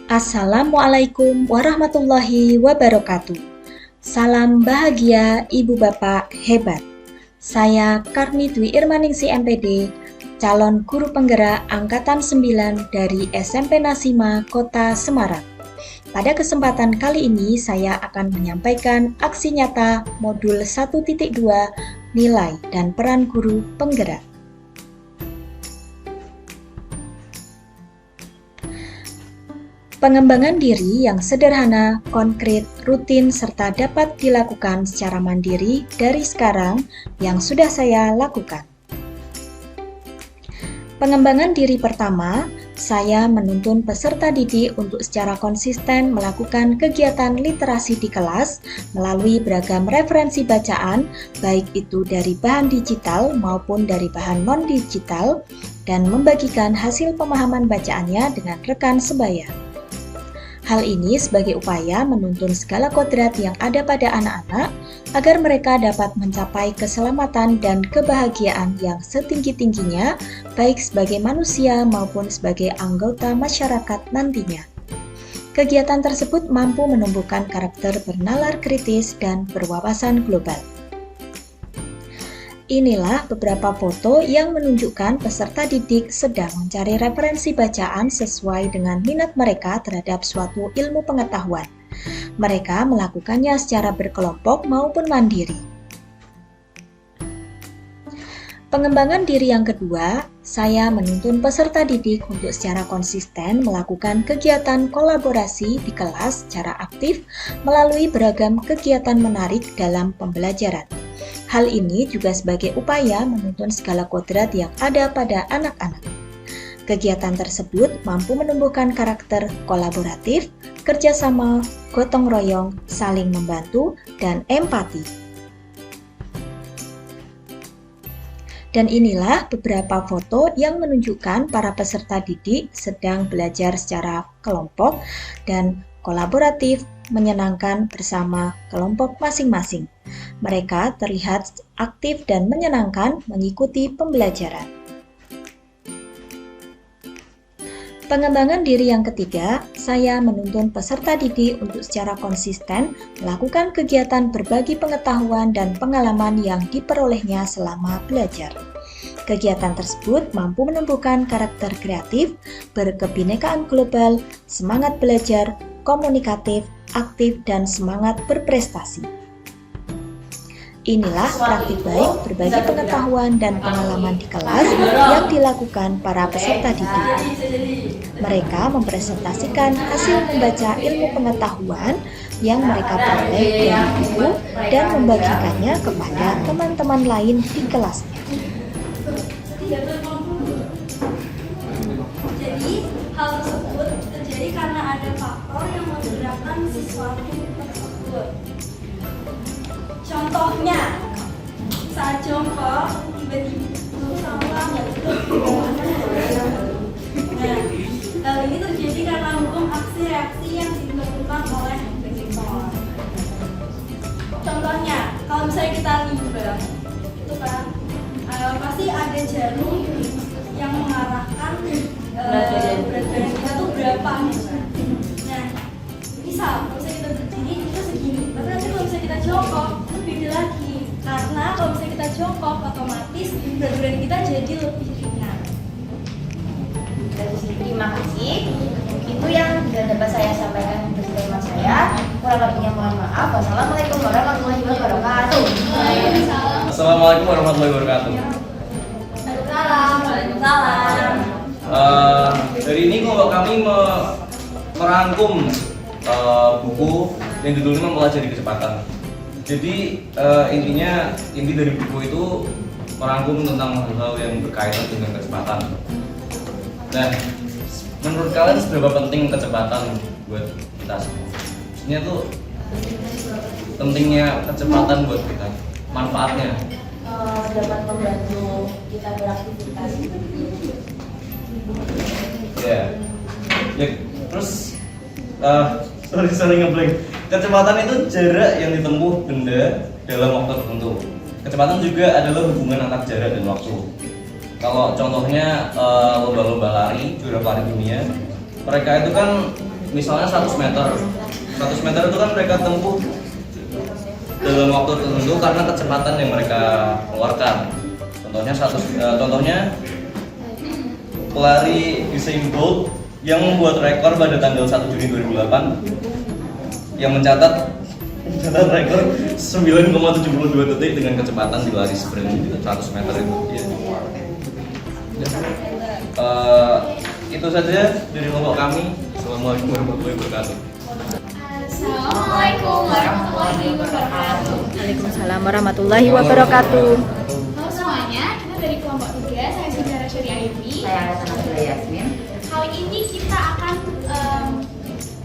Assalamualaikum warahmatullahi wabarakatuh. Salam bahagia Ibu Bapak hebat. Saya Karni Dwi Irmaningsi MPD, calon guru penggerak Angkatan 9 dari SMP Nasima Kota Semarang. Pada kesempatan kali ini saya akan menyampaikan aksi nyata modul 1.2 nilai dan peran guru penggerak. Pengembangan diri yang sederhana, konkret, rutin, serta dapat dilakukan secara mandiri dari sekarang yang sudah saya lakukan. Pengembangan diri pertama, saya menuntun peserta didik untuk secara konsisten melakukan kegiatan literasi di kelas melalui beragam referensi bacaan, baik itu dari bahan digital maupun dari bahan non-digital, dan membagikan hasil pemahaman bacaannya dengan rekan sebaya. Hal ini sebagai upaya menuntun segala kodrat yang ada pada anak-anak agar mereka dapat mencapai keselamatan dan kebahagiaan yang setinggi-tingginya, baik sebagai manusia maupun sebagai anggota masyarakat nantinya. Kegiatan tersebut mampu menumbuhkan karakter bernalar kritis dan berwawasan global. Inilah beberapa foto yang menunjukkan peserta didik sedang mencari referensi bacaan sesuai dengan minat mereka terhadap suatu ilmu pengetahuan. Mereka melakukannya secara berkelompok maupun mandiri. Pengembangan diri yang kedua, saya menuntun peserta didik untuk secara konsisten melakukan kegiatan kolaborasi di kelas secara aktif melalui beragam kegiatan menarik dalam pembelajaran. Hal ini juga sebagai upaya menuntun segala kodrat yang ada pada anak-anak. Kegiatan tersebut mampu menumbuhkan karakter kolaboratif, kerjasama, gotong royong, saling membantu, dan empati. Dan inilah beberapa foto yang menunjukkan para peserta didik sedang belajar secara kelompok dan kolaboratif menyenangkan bersama kelompok masing-masing. Mereka terlihat aktif dan menyenangkan mengikuti pembelajaran. Pengembangan diri yang ketiga, saya menuntun peserta didik untuk secara konsisten melakukan kegiatan berbagi pengetahuan dan pengalaman yang diperolehnya selama belajar. Kegiatan tersebut mampu menumbuhkan karakter kreatif, berkebinekaan global, semangat belajar, komunikatif, aktif, dan semangat berprestasi. Inilah praktik baik berbagi pengetahuan dan pengalaman di kelas yang dilakukan para peserta didik. Mereka mempresentasikan hasil membaca ilmu pengetahuan yang mereka peroleh dari buku dan membagikannya kepada teman-teman lain di kelasnya. Jadi, hal tersebut terjadi karena ada faktor yang menggerakkan sesuatu tersebut. Contohnya, saat jongkok, tiba-tiba sama nggak Nah, hal ini terjadi karena hukum aksi reaksi yang ditentukan oleh Newton. Contohnya, kalau misalnya kita nimbang, itu kan pasti ada jarum yang mengarahkan berat badan kita tuh berapa. Nah, misal kalau misalnya kita berdiri itu segini, tapi nanti kalau misalnya kita jongkok itu beda lagi, karena kalau misalnya kita jongkok otomatis berat badan kita jadi lebih ringan. Terima kasih. Itu yang dapat saya sampaikan untuk tema saya. Kurang lebihnya mohon maaf. Wassalamualaikum warahmatullahi wabarakatuh. Assalamualaikum warahmatullahi wabarakatuh. Waalaikumsalam. Dari ini kami merangkum buku yang judulnya Mempelajari Kecepatan. Jadi inti dari buku itu merangkum tentang hal-hal yang berkaitan dengan kecepatan. Nah, menurut kalian seberapa penting kecepatan buat kita semua? Maksudnya tuh pentingnya kecepatan buat kita, manfaatnya. Dapat membantu kita beraktivitas. Ya, terus sorry ngeblank. Kecepatan itu jarak yang ditempuh benda dalam waktu tertentu. Kecepatan juga adalah hubungan antara jarak dan waktu. Kalau contohnya lomba-lomba lari, juara lari dunia, mereka itu kan misalnya 100 meter. 100 meter itu kan mereka tempuh dalam waktu tertentu karena kecepatan yang mereka keluarkan. Contohnya pelari Usain Bolt yang membuat rekor pada tanggal 1 Juni 2008 yang mencatat rekor 9,72 detik dengan kecepatan di lari sprint 100 meter itu. Itu saja dari kelompok kami. Assalamualaikum warahmatullahi wabarakatuh. Assalamualaikum warahmatullahi wabarakatuh. Waalaikumsalam warahmatullahi wabarakatuh. Halo semuanya, kita dari kelompok 3, saya Saudara Syuri Ayumi. Saya Nabila Yasmin. Kali ini kita akan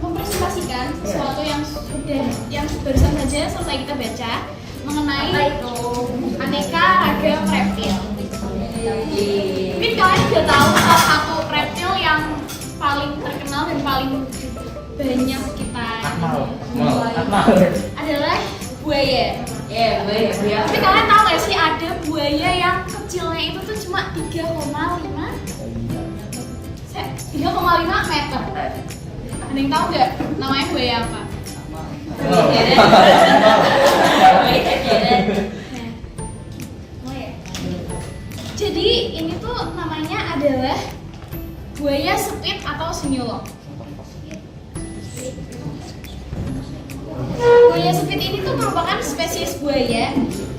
mempresentasikan sesuatu yang barusan saja selesai kita baca mengenai aneka ragam reptil. Mungkin kalian sudah tahu salah satu reptil yang paling terkenal dan paling banyak kita adalah buaya. Buaya. Tapi kalian tahu nggak sih ada buaya yang kecilnya itu tuh cuma 3,5 meter. Ada yang tahu nggak namanya buaya apa? Jadi ini tuh namanya adalah buaya spit atau senyulong. Buaya spit ini tuh merupakan spesies buaya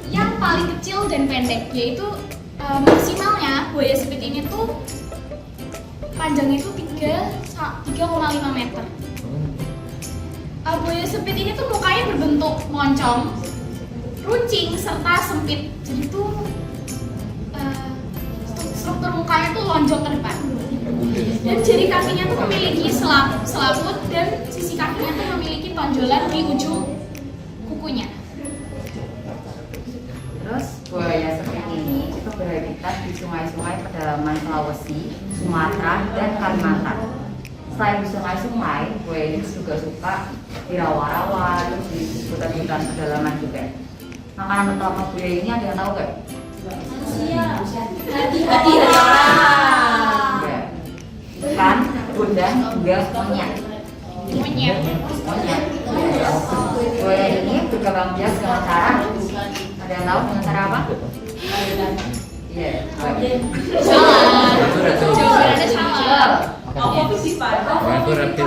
yang paling kecil dan pendek, yaitu maksimalnya buaya spit ini tuh panjangnya itu 3,5 meter. Buaya spit ini tuh mukanya berbentuk moncong, runcing, serta sempit. Jadi tuh struktur mukanya tuh lonjong ke depan. Dan jari kakinya tuh memiliki selaput dan sisi kakinya tuh memiliki tonjolan di ujung kukunya. Terus buaya seperti ini itu berhabitat di sungai-sungai pedalaman Sulawesi, Sumatera, dan Kalimantan. Selain di sungai-sungai, buaya ini juga suka di rawa-rawa, terus di hutan-hutan pedalaman juga. Makanan utama buaya ini ada yang tahu nggak? Hati-hati Ikan, udang, hingga monyet. Buaya ini berkembang biak dengan cara, ada yang tahu dengan cara apa? Iya. salah. Jawabannya salah. Itu reptil.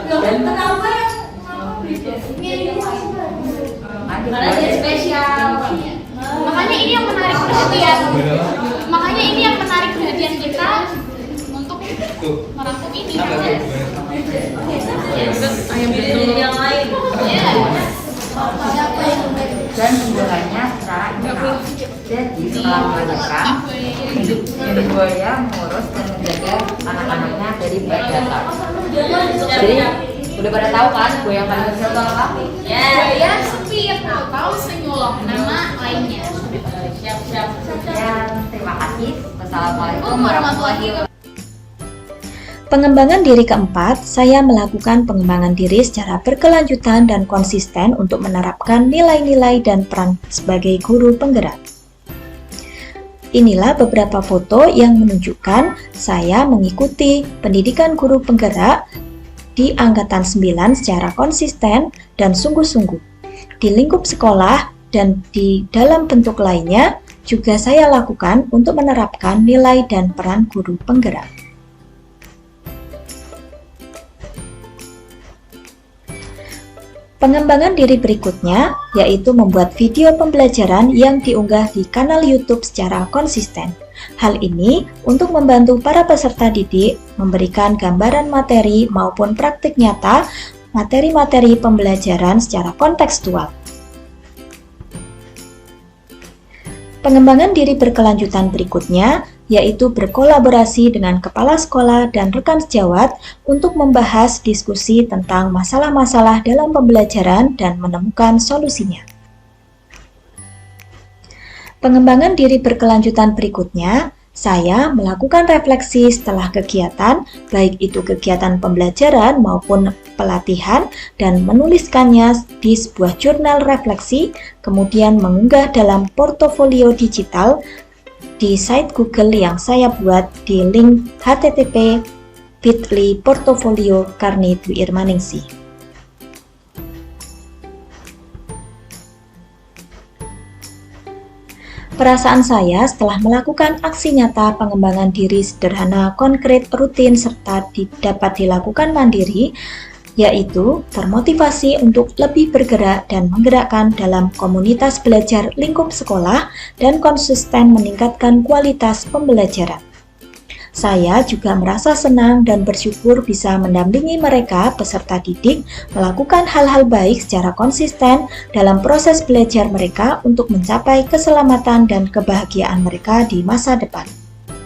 Dan Karena dia spesial. Makanya ini yang menarik perhatian. Makanya ini yang menarik perhatian kita untuk merangkum ini. Ayam betul yang lain. Ya. dan pembuahannya secara internal. Jadi setelah melahirkan, induk buaya mengurus dan menjaga anak-anaknya dari predator. Jadi udah pada tahu kan buaya yang paling kecil itu apa? Buaya spit atau senyulong nama lainnya. Siap. Terima kasih. Wassalamualaikum Warahmatullahi wabarakatuh. Pengembangan diri keempat, saya melakukan pengembangan diri secara berkelanjutan dan konsisten untuk menerapkan nilai-nilai dan peran sebagai guru penggerak. Inilah beberapa foto yang menunjukkan saya mengikuti pendidikan guru penggerak di angkatan 9 secara konsisten dan sungguh-sungguh. Di lingkup sekolah dan di dalam bentuk lainnya juga saya lakukan untuk menerapkan nilai dan peran guru penggerak. Pengembangan diri berikutnya yaitu membuat video pembelajaran yang diunggah di kanal YouTube secara konsisten. Hal ini untuk membantu para peserta didik memberikan gambaran materi maupun praktik nyata materi-materi pembelajaran secara kontekstual. Pengembangan diri berkelanjutan berikutnya yaitu berkolaborasi dengan kepala sekolah dan rekan sejawat untuk membahas diskusi tentang masalah-masalah dalam pembelajaran dan menemukan solusinya. Pengembangan diri berkelanjutan berikutnya, saya melakukan refleksi setelah kegiatan, baik itu kegiatan pembelajaran maupun pelatihan, dan menuliskannya di sebuah jurnal refleksi, kemudian mengunggah dalam portofolio digital di site Google yang saya buat di link http bit.ly Portofolio Karni Dwi Irmaningsih. Perasaan saya setelah melakukan aksi nyata pengembangan diri sederhana, konkret, rutin, serta dapat dilakukan mandiri, yaitu termotivasi untuk lebih bergerak dan menggerakkan dalam komunitas belajar lingkup sekolah dan konsisten meningkatkan kualitas pembelajaran. Saya juga merasa senang dan bersyukur bisa mendampingi mereka peserta didik melakukan hal-hal baik secara konsisten dalam proses belajar mereka untuk mencapai keselamatan dan kebahagiaan mereka di masa depan.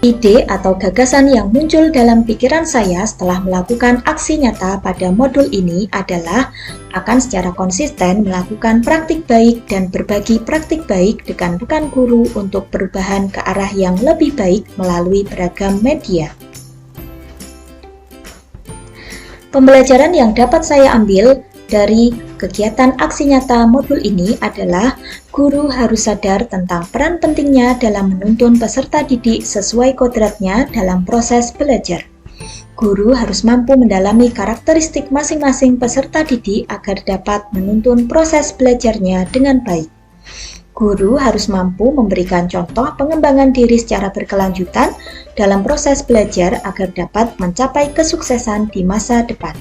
Ide atau gagasan yang muncul dalam pikiran saya setelah melakukan aksi nyata pada modul ini adalah akan secara konsisten melakukan praktik baik dan berbagi praktik baik dengan rekan guru untuk perubahan ke arah yang lebih baik melalui beragam media. Pembelajaran yang dapat saya ambil dari kegiatan aksi nyata modul ini adalah guru harus sadar tentang peran pentingnya dalam menuntun peserta didik sesuai kodratnya dalam proses belajar. Guru harus mampu mendalami karakteristik masing-masing peserta didik agar dapat menuntun proses belajarnya dengan baik. Guru harus mampu memberikan contoh pengembangan diri secara berkelanjutan dalam proses belajar agar dapat mencapai kesuksesan di masa depan.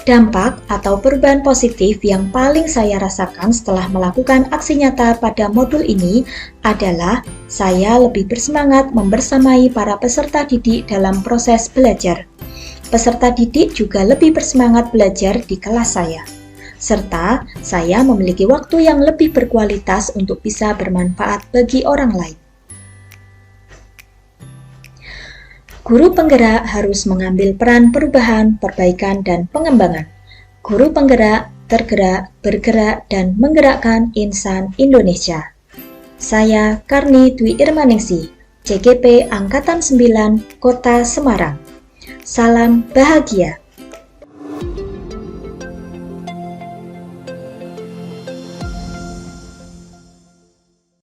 Dampak atau perubahan positif yang paling saya rasakan setelah melakukan aksi nyata pada modul ini adalah saya lebih bersemangat membersamai para peserta didik dalam proses belajar. Peserta didik juga lebih bersemangat belajar di kelas saya. Serta saya memiliki waktu yang lebih berkualitas untuk bisa bermanfaat bagi orang lain. Guru penggerak harus mengambil peran perubahan, perbaikan, dan pengembangan. Guru penggerak, tergerak, bergerak, dan menggerakkan insan Indonesia. Saya Karni Dwi Irmaningsih, CGP Angkatan 9, Kota Semarang. Salam bahagia.